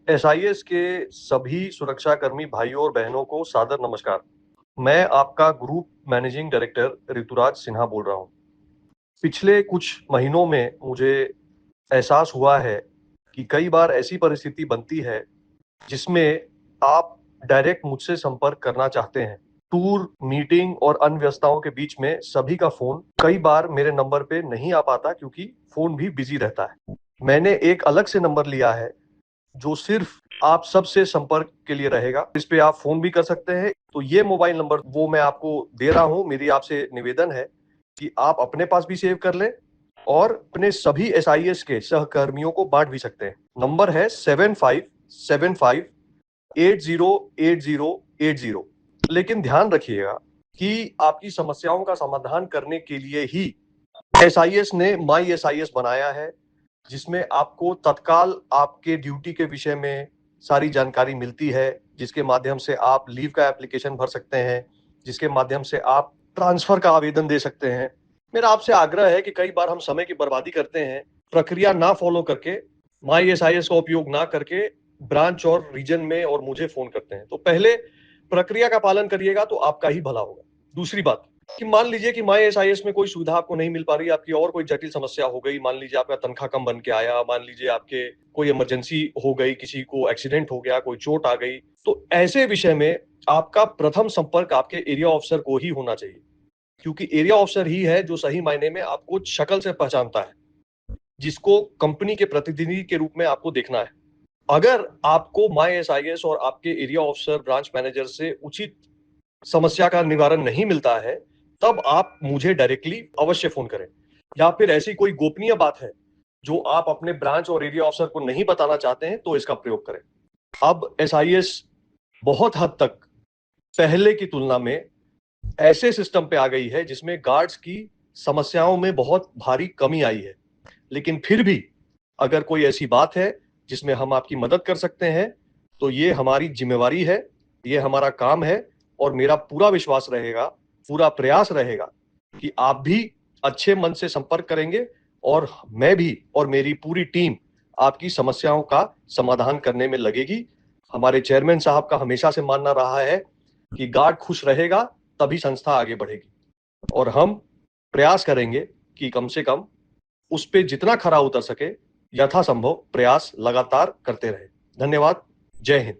SIS के सभी सुरक्षाकर्मी भाइयों और बहनों को सादर नमस्कार। मैं आपका group managing director Rituraj Sinha बोल रहा हूँ। पिछले कुछ महीनों में मुझे एहसास हुआ है कि कई बार ऐसी परिस्थिति बनती है जिसमें आप डायरेक्ट मुझसे संपर्क करना चाहते हैं। टूर, मीटिंग और अन्य व्यस्तताओं के बीच में सभी का फ़ोन कई बार मेरे नंबर पे नहीं आ पाता क्योंकि फ़ोन भी बिज़ी रहता है। मैंने एक अलग से नंबर लिया है जो सिर्फ आप सबसे संपर्क के लिए रहेगा। इस पे आप फ़ोन भी कर सकते हैं। तो ये मोबाइल नंबर वो मैं आपको दे रहा हूँ। मेरी आपसे निवेदन है कि आप अपने पास भी सेव कर लें और अपने सभी एसआईएस के सहकर्मियों को बाँट भी सकते हैं। नंबर है 7575808080। लेकिन ध्यान रखिएगा कि आपकी समस्याओं का समाधान करने के लिए ही एसआईएस ने माई एसआईएस बनाया है, जिसमें आपको तत्काल आपके ड्यूटी के विषय में सारी जानकारी मिलती है, जिसके माध्यम से आप लीव का एप्लीकेशन भर सकते हैं, जिसके माध्यम से आप ट्रांसफर का आवेदन दे सकते हैं। मेरा आपसे आग्रह है कि कई बार हम समय की बर्बादी करते हैं, प्रक्रिया ना फॉलो करके, माई एसआईएस का उपयोग ना करके ब्रांच और रीजन में और मुझे फोन करते हैं। तो पहले प्रक्रिया का पालन करिएगा तो आपका ही भला होगा। दूसरी बात कि मान लीजिए कि माई एसआईएस में कोई सुविधा आपको नहीं मिल पा रही, आपकी और कोई जटिल समस्या हो गई, मान लीजिए आपका तनख्वाह कम बन के आया, मान लीजिए आपके कोई इमरजेंसी हो गई, किसी को एक्सीडेंट हो गया, कोई चोट आ गई, तो ऐसे विषय में आपका प्रथम संपर्क आपके एरिया ऑफिसर को ही होना चाहिए, क्योंकि एरिया ऑफिसर ही है जो सही मायने में आपको शक्ल से पहचानता है, जिसको कंपनी के प्रतिनिधि के रूप में आपको देखना है। अगर आपको माई एसआईएस और आपके एरिया ऑफिसर, ब्रांच मैनेजर से उचित समस्या का निवारण नहीं मिलता है, तब आप मुझे डायरेक्टली अवश्य फोन करें। या फिर ऐसी कोई गोपनीय बात है जो आप अपने ब्रांच और एरिया ऑफिसर को नहीं बताना चाहते हैं, तो इसका प्रयोग करें। अब एसआईएस बहुत हद तक पहले की तुलना में ऐसे सिस्टम पे आ गई है जिसमें गार्ड्स की समस्याओं में बहुत भारी कमी आई है। लेकिन फिर भी अगर कोई ऐसी बात है जिसमें हम आपकी मदद कर सकते हैं, तो ये हमारी जिम्मेवारी है, ये हमारा काम है और मेरा पूरा विश्वास रहेगा, पूरा प्रयास रहेगा कि आप भी अच्छे मन से संपर्क करेंगे और मैं भी और मेरी पूरी टीम आपकी समस्याओं का समाधान करने में लगेगी। हमारे चेयरमैन साहब का हमेशा से मानना रहा है कि गार्ड खुश रहेगा तभी संस्था आगे बढ़ेगी और हम प्रयास करेंगे कि कम से कम उस पे जितना खरा उतर सके, यथासंभव प्रयास लगातार करते रहे। धन्यवाद। जय हिंद।